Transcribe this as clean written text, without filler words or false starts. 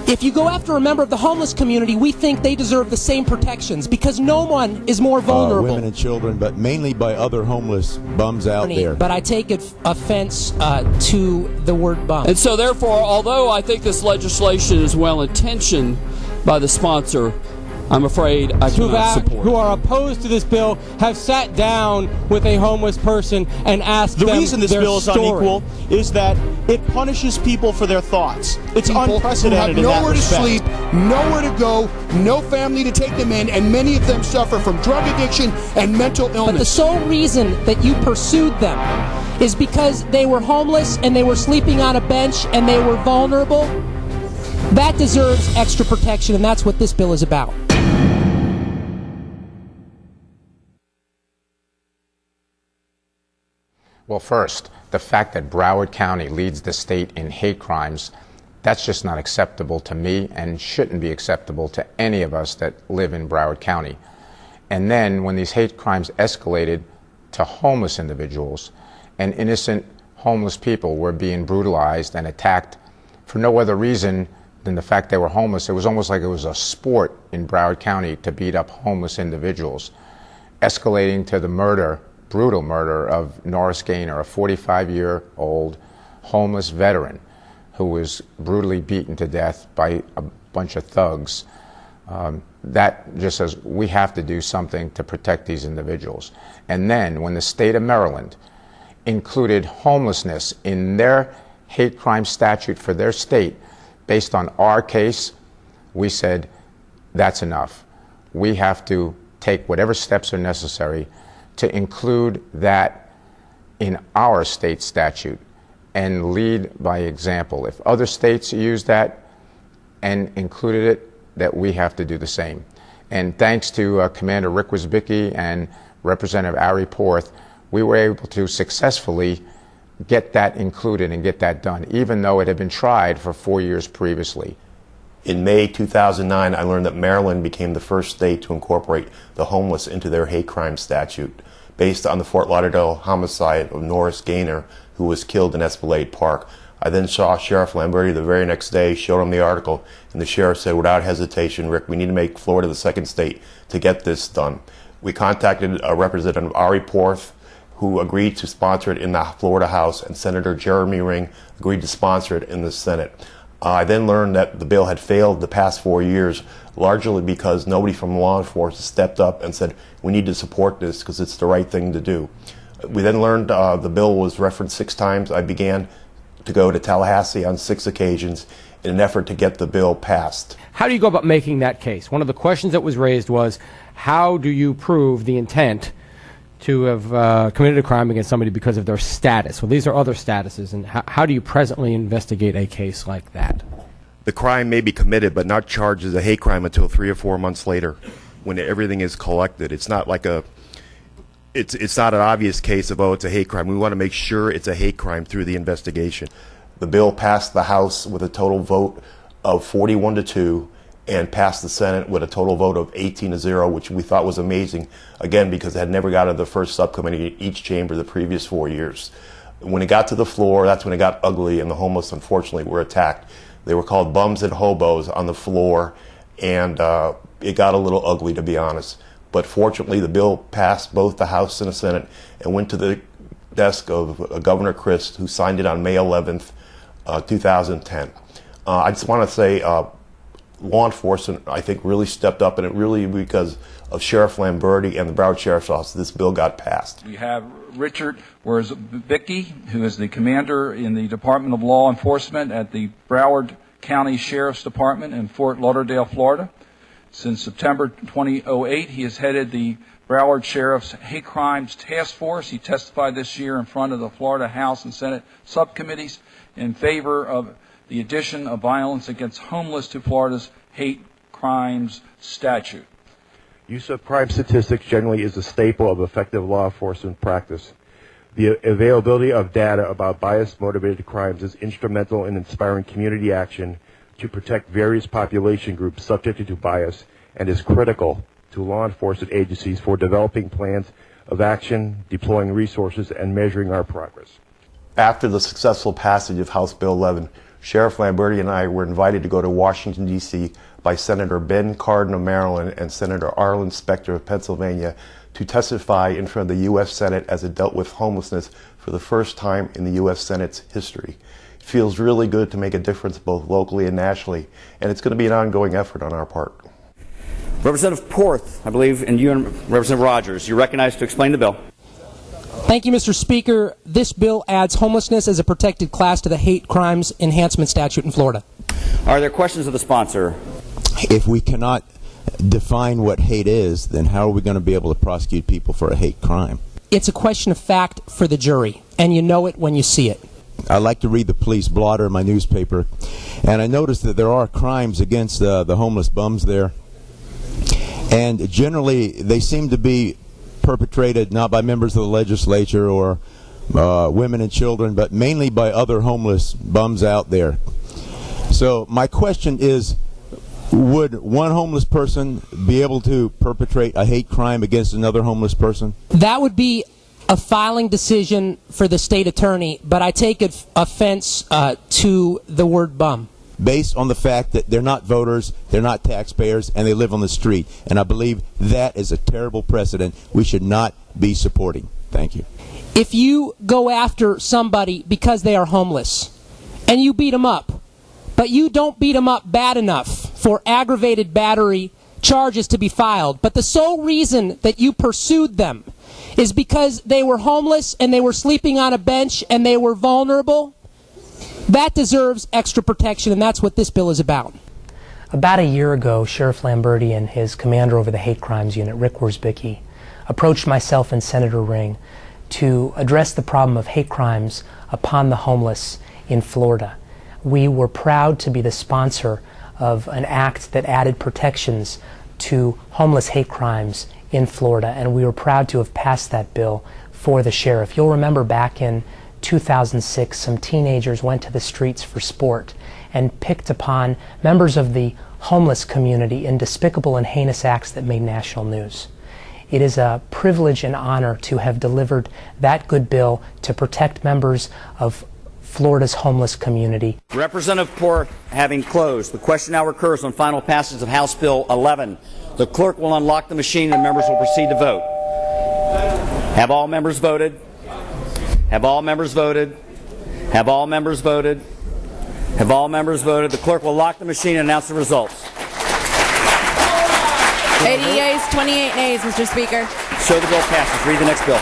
If you go after a member of the homeless community, we think they deserve the same protections because no one is more vulnerable. Women and children, but mainly by other homeless bums out there. But I take offense to the word bum. And so therefore, although I think this legislation is well-intentioned by the sponsor, I'm afraid I cannot support who are opposed to this bill have sat down with a homeless person and asked them the reason this their bill is story. unequal is that it punishes people for their thoughts. It's unprecedented in that nowhere to respect. sleep, nowhere to go, no family to take them in, and many of them suffer from drug addiction and mental illness. But the sole reason that you pursued them is because they were homeless and they were sleeping on a bench and they were vulnerable. That deserves extra protection, and that's what this bill is about. Well, first, the fact that Broward County leads the state in hate crimes, that's just not acceptable to me and shouldn't be acceptable to any of us that live in Broward County. And then when these hate crimes escalated to homeless individuals and innocent homeless people were being brutalized and attacked for no other reason than the fact they were homeless, it was almost like it was a sport in Broward County to beat up homeless individuals, escalating to the murder, brutal murder of Norris Gaynor, a 45-year-old homeless veteran who was brutally beaten to death by a bunch of thugs. That just says we have to do something to protect these individuals. And then when the state of Maryland included homelessness in their hate crime statute for their state based on our case, we said that's enough. We have to take whatever steps are necessary to include that in our state statute and lead by example. If other states use that and included it, that we have to do the same. And thanks to Commander Rick Wierzbicki and Representative Ari Porth, we were able to successfully get that included and get that done, even though it had been tried for 4 years previously. In May 2009, I learned that Maryland became the first state to incorporate the homeless into their hate crime statute, based on the Fort Lauderdale homicide of Norris Gaynor, who was killed in Esplanade Park. I then saw Sheriff Lamberti the very next day, showed him the article, and the sheriff said without hesitation, Rick, we need to make Florida the second state to get this done. We contacted Representative Ari Porth, who agreed to sponsor it in the Florida House, and Senator Jeremy Ring agreed to sponsor it in the Senate. I then learned that the bill had failed the past 4 years, largely because nobody from law enforcement stepped up and said, we need to support this because it's the right thing to do. We then learned the bill was referenced 6 times. I began to go to Tallahassee on 6 occasions in an effort to get the bill passed. How do you go about making that case? One of the questions that was raised was, how do you prove the intent to have committed a crime against somebody because of their status? Well, these are other statuses, and how do you presently investigate a case like that? The crime may be committed but not charged as a hate crime until 3 or 4 months later, when everything is collected. It's not like it's not an obvious case of, oh, it's a hate crime. We want to make sure it's a hate crime through the investigation. The bill passed the House with a total vote of 41-2 and passed the Senate with a total vote of 18-0, which we thought was amazing, again, because it had never got to the first subcommittee in each chamber the previous 4 years. When it got to the floor, that's when it got ugly, and the homeless, unfortunately, were attacked. They were called bums and hobos on the floor, and it got a little ugly, to be honest. But fortunately, the bill passed both the House and the Senate and went to the desk of Governor Christ, who signed it on May 11th, 2010. I just want to say law enforcement, I think, really stepped up, and it really, because of Sheriff Lamberti and the Broward Sheriff's Office, this bill got passed. We have Richard Wierzbicki, who is the commander in the Department of Law Enforcement at the Broward County Sheriff's Department in Fort Lauderdale, Florida. Since September 2008, he has headed the Broward Sheriff's Hate Crimes Task Force. He testified this year in front of the Florida House and Senate subcommittees in favor of the addition of violence against homeless to Florida's hate crimes statute. Use of crime statistics generally is a staple of effective law enforcement practice. The availability of data about bias-motivated crimes is instrumental in inspiring community action to protect various population groups subjected to bias, and is critical to law enforcement agencies for developing plans of action, deploying resources, and measuring our progress. After the successful passage of House Bill 11, Sheriff Lamberti and I were invited to go to Washington, D.C. by Senator Ben Cardin of Maryland and Senator Arlen Specter of Pennsylvania to testify in front of the U.S. Senate as it dealt with homelessness for the first time in the U.S. Senate's history. It feels really good to make a difference both locally and nationally, and it's going to be an ongoing effort on our part. Representative Porth, I believe, and you and Representative Rogers, you're recognized to explain the bill. Thank you, Mr. Speaker. This bill adds homelessness as a protected class to the hate crimes enhancement statute in Florida. Are there questions of the sponsor? If we cannot define what hate is, then how are we going to be able to prosecute people for a hate crime? It's a question of fact for the jury, and you know it when you see it. I like to read the police blotter in my newspaper, and I noticed that there are crimes against the homeless bums there, and generally they seem to be perpetrated not by members of the legislature or women and children, but mainly by other homeless bums out there. So my question is, would one homeless person be able to perpetrate a hate crime against another homeless person? That would be a filing decision for the state attorney, but I take offense to the word bum. Based on the fact that they're not voters, they're not taxpayers, and they live on the street. And I believe that is a terrible precedent we should not be supporting. Thank you. If you go after somebody because they are homeless, and you beat them up, but you don't beat them up bad enough for aggravated battery charges to be filed, but the sole reason that you pursued them is because they were homeless and they were sleeping on a bench and they were vulnerable, that deserves extra protection, and that's what this bill is about. About a year ago, Sheriff Lamberti and his commander over the hate crimes unit, Rick Wierzbicki, approached myself and Senator Ring to address the problem of hate crimes upon the homeless in Florida. We were proud to be the sponsor of an act that added protections to homeless hate crimes in Florida, and we were proud to have passed that bill for the sheriff. You'll remember back in 2006, some teenagers went to the streets for sport and picked upon members of the homeless community in despicable and heinous acts that made national news. It is a privilege and honor to have delivered that good bill to protect members of Florida's homeless community. Representative Porth, having closed, the question now recurs on final passage of House Bill 11. The clerk will unlock the machine and members will proceed to vote. Have all members voted? Have all members voted? Have all members voted? Have all members voted? The clerk will lock the machine and announce the results. 80 yeas, 28 nays, Mr. Speaker. Show the bill passes. Read the next bill.